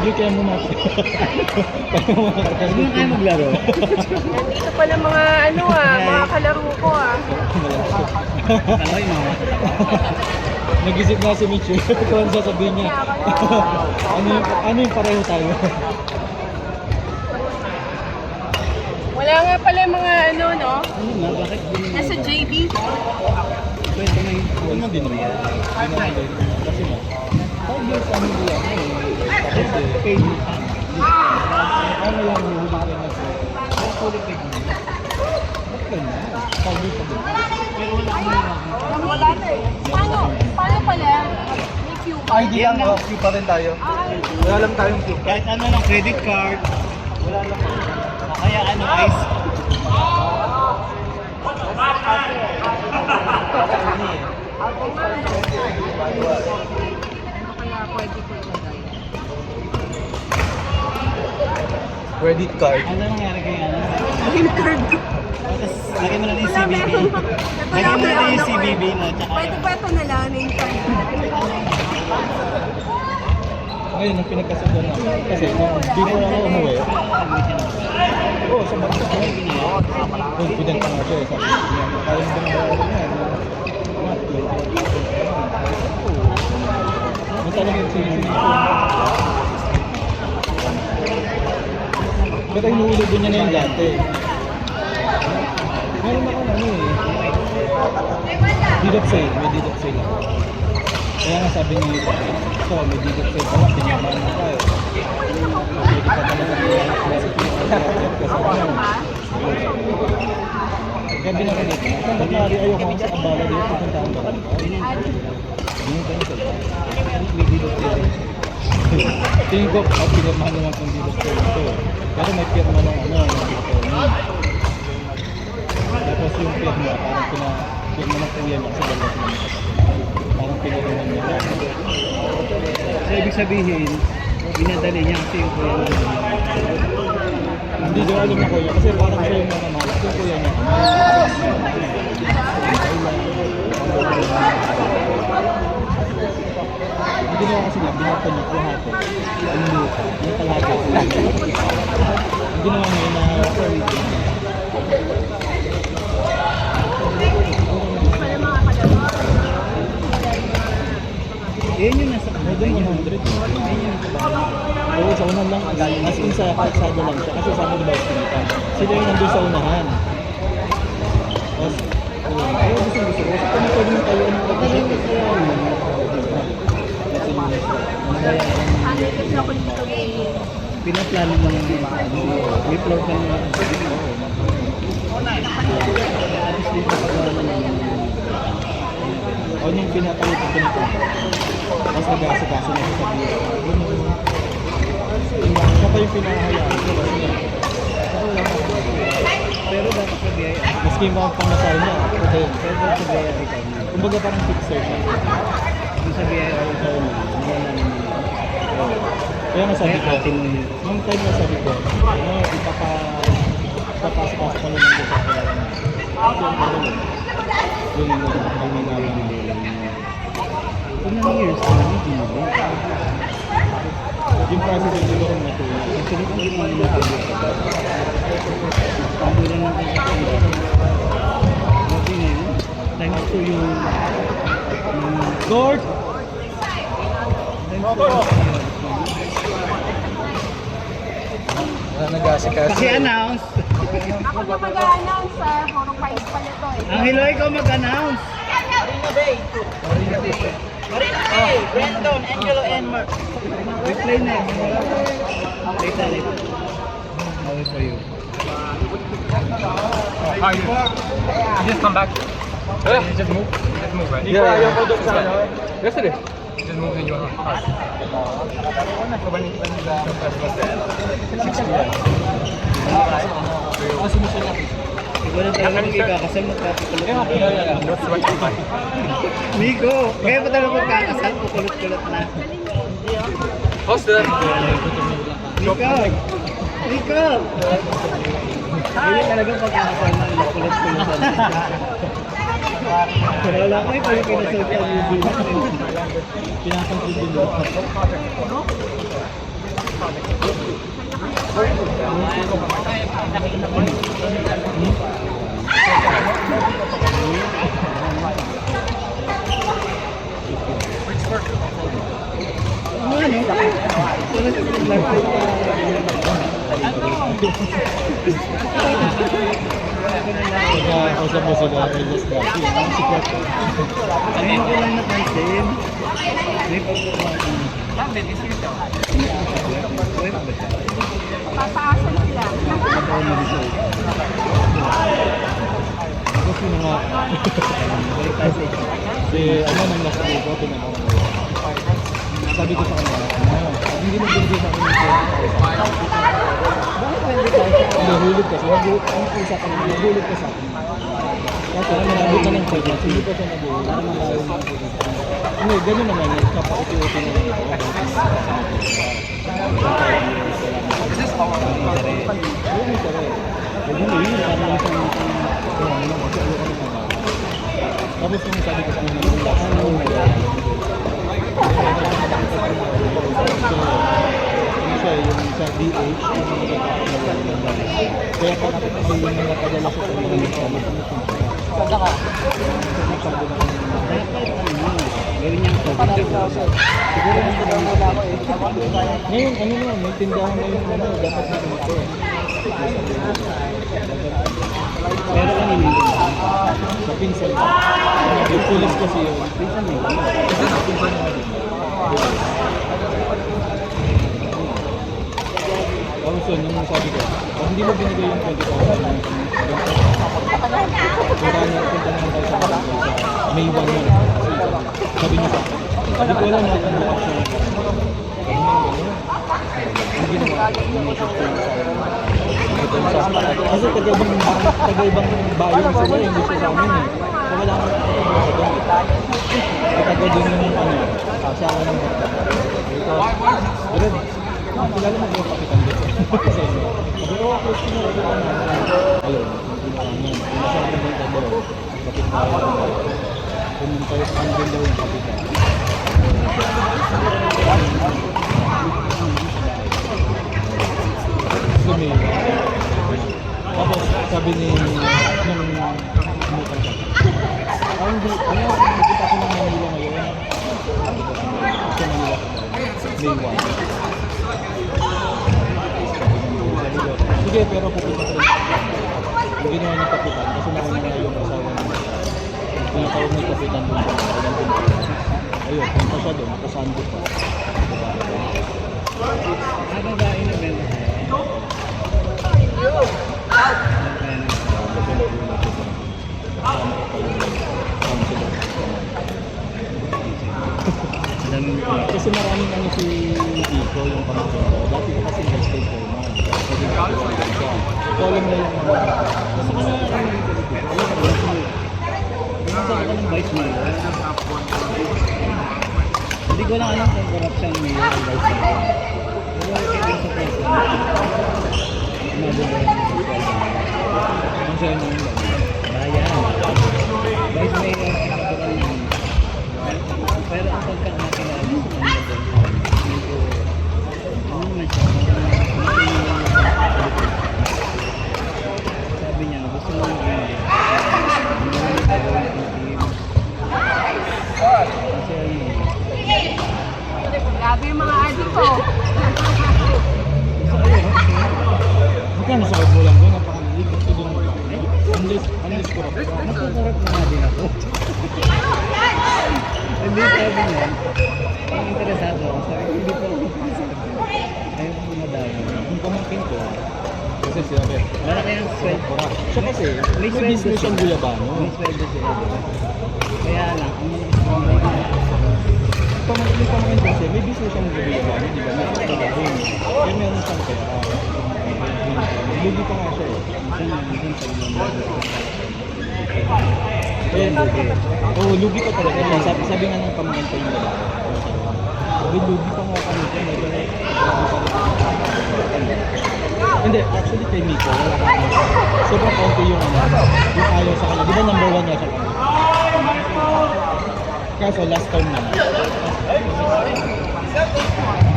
Hindi kaya muna. Hindi mo kayo maglaro. Nandito pala mga mga kalaro ko Kalaway mo. Nag-isip na si Michu. Kung ano sasabihin niya. ano yung pareho tayo? Wala nga pala yung mga Ano nga, bakit? nasa JB. Pwede na yun. Ano man din naman. Hindi naman din. Kasi mo. 5 years ano din ako eh. Tapos eh. Paid mo. Ano lang yung huli ka na po. Ang huli ka na. Ba't ka na? 5 years ako. Pero wala akong nila. Wala na eh. Paano pala? May queue pa? ID lang, queue pa rin tayo. Wala lang tayong queue. Kahit ano lang, credit card. Wala lang. Kaya ano, ice. Kaya pwede ko ilagay. Credit card. Ano nangyari kay ano? Green card ko. Tapos, lagay mo na yung CBB. Lagay mo na yung CBB mo. Tsaka Pwede ba ito na lang yung card? ngayon, ang pinagkasundan namin. Kasi, before ako umuwi, oo, sa bansa ko. Confident pa nga siya eh. Sabi niya, kaya mo ba niya? Ano talaga yung sinunod ko? Pero inuulog din niya na yung dati. Meron ako eh. Deed of sale, may deed of sale ako. Kaya nga sabi niya ito, may deed of sale pala, pinyaman mo tayo. Pwede ka talaga kaya binaka dito. Kung ba't nari ayoko sa abala dito, pupuntahan ba? Yung cancel. May deed of sale. Tingin ko, pinirmahan naman kung deed of sale ito. Pero may pirma ng tapos yung pirma, parang pirma ng kuya niya sa balat naman. Parang pinirma niya. So, ibig sabihin, binadali niya kasi yung kuya niya. Hindi daw alam na kuya kasi parang siya yung namamalak. Yung kuya niya. Hindi ginawa kasi niya, binata niya kalahati. Ang lupa, yung kalahati. Ang ginawa niya na yun yung nasa doon 100. Oo, sa unahan lang. As in sa kalsada lang siya. Kasi sabi diba kita. Sila yung nandun sa unahan. Tapos, ayaw gusto. Kasi kung pwede mo tayo ano kasi Kasi ako dito pinaplano mo lang yung may floor ka naman. Tapos dito sa o yung pinatalit ko nito. Tapos nag-asikaso na sa biyo. Siya pa yung pinahayaan ko. Pero dapat sa biya. Maski yung mga pamasal niya. Pero dapat sa biya ikaw. Kumbaga parang fixer siya. Yung sa biya ikaw na. Kaya nga sabi ko. Nung time na sabi ko. Ipapasok-pasok ko lang ng gusto ko. Yung nangyari nila. Kung nang years na hindi mo ba? Yung process yung nila kung natuloy. Actually, kung hindi mo natuloy. Ang mula ng kasi okay na yun. Thanks to yung Lord! Paki-announce! Ako na mag-a-announce sa Horo 5 pala to eh. Ang Hilo, ikaw mag-announce! Marina Bay, Brandon, Angelo, and Mark. Replay na eh. Later. How is for you? Hi. You just come back. Yeah. You just move. You just move, right? Yesterday. You just move in your house. Ikaw na talaga magkakasal, magkakulot. That's what you find. Miko, kaya pa talaga magkakasal, kukulot-kulot na. How's the? Miko! Ganyan talaga pagkakasal na, kukulot-kulot na. Pero wala ko ito yung pinasocial media. Pinasang tribune. Pagka-kausap mo sila, ay just grabe. Ang sikat ko. Ano ko lang napansin? Papaasan sila. Kasi mga... Si ano nang nasa dito, tinanong ko. Sabi ko sa kanya, hindi mo binigay sa akin yung nahulog kasi, nahulog ka sa akin. Kasi nabot na ng pwede, hindi pa siya nabot. Para malayo na ako dito. Hindi, gano'n naman yun. Kapag-uti-uti na lang ako. Is this how I'm going to tapos yung sabi ko sa kanya, siya yung sa DH, kaya pa nakapagay yung mga padala sa kanya ng kanya. Sanda ka? Gawin niyang COVID. Siguro nang wala ko eh. Ngayon, ano naman, may tindahan na yung ano, dapat na ito. Pero kanina sa pinsan ko. Yung pulis kasi yun. Pinsan mo. Kasi sa pinsan mo. Tapos yun, nung sabi ko, pag hindi mo binigay yung 20,000 punta naman tayo sa May 1 yun. Sabi niya sa akin, sabi ko alam na kung bukas siya. Hindi ginawa. Kasi taga-ibang bayan sila, hindi siya sa amin eh. So wala akong taga din yung ano, sa akin ng bata. Pero, kilala mo yung kapitan dito. Pero ako, sinarabi ko na, ayun, pinasabi ko yung tabaw, kapitan tayo, pumunta yung andun daw yung kapitan. Sumila. Tapos sabi ni nung umutang ka. Hindi, nakita ko ng Manila ngayon. Sa Manila ko May 1. Sige, pero pupunta ko rin. Yung ginawa ng kapitan, kasi nauna na yung asawa niya. Pinatawag ng kapitan doon. Ayun, punta siya doon, nakasando pa. Nakagain na benda siya. Kasi maraming ano si Kiko yung pamangkin ko. Dati ko kasi invested ko naman. Kasi alam na yung mga kasi kasi alam yung politiko. Alam ko yung sabi ka ng vice mayor. Hindi ko lang alam kung corruption mayor ang vice mayor. Pero kaya sa president. Ang sa'yo naman bayan. Vice mayor ang pero ang pagkamakilala sa medyo ano naman siya sabi niya gusto mo Grabe yung mga adik ko. magkano sa kabulan ko napakalilig ito doon unless corrupt nakakorrupt na nga din ako hindi sabi niya ang interesado ako sabi ko hindi po ako interesado ayaw ko madami yung pamangkin ko kasi sinabi wala kayang sweldo siya kasi may business siyang guyabano may sweldo sila kaya lang pamangkin kasi may business siyang guyabano di ba may trabaho kaya meron siyang pera lugi pa nga siya oh, lugi pa talaga siya. Sabi nga ng pamangkin ko yung babae. Sabi, lugi pa nga kami dyan. Hindi, actually kay Miko, wala ka. Sobrang konti yung ayaw sa kanya. Di ba number 1 niya siya? Kaso last term naman.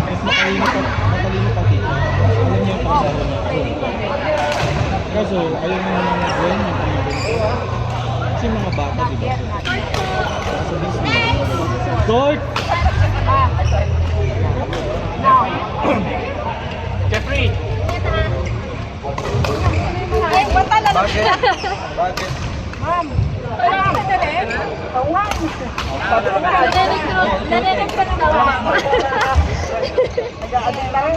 Mas matalino pa kasama na kaso ayaw mo naman mag-join yung mga ganito. Kasi mga bata, di ba? Sa Disney. Court! Now. Jeffrey! Ay, bata lang. Bakit? Ma'am. Ma'am. Tawan. Naninig ka na daw. Nag-aadik lang.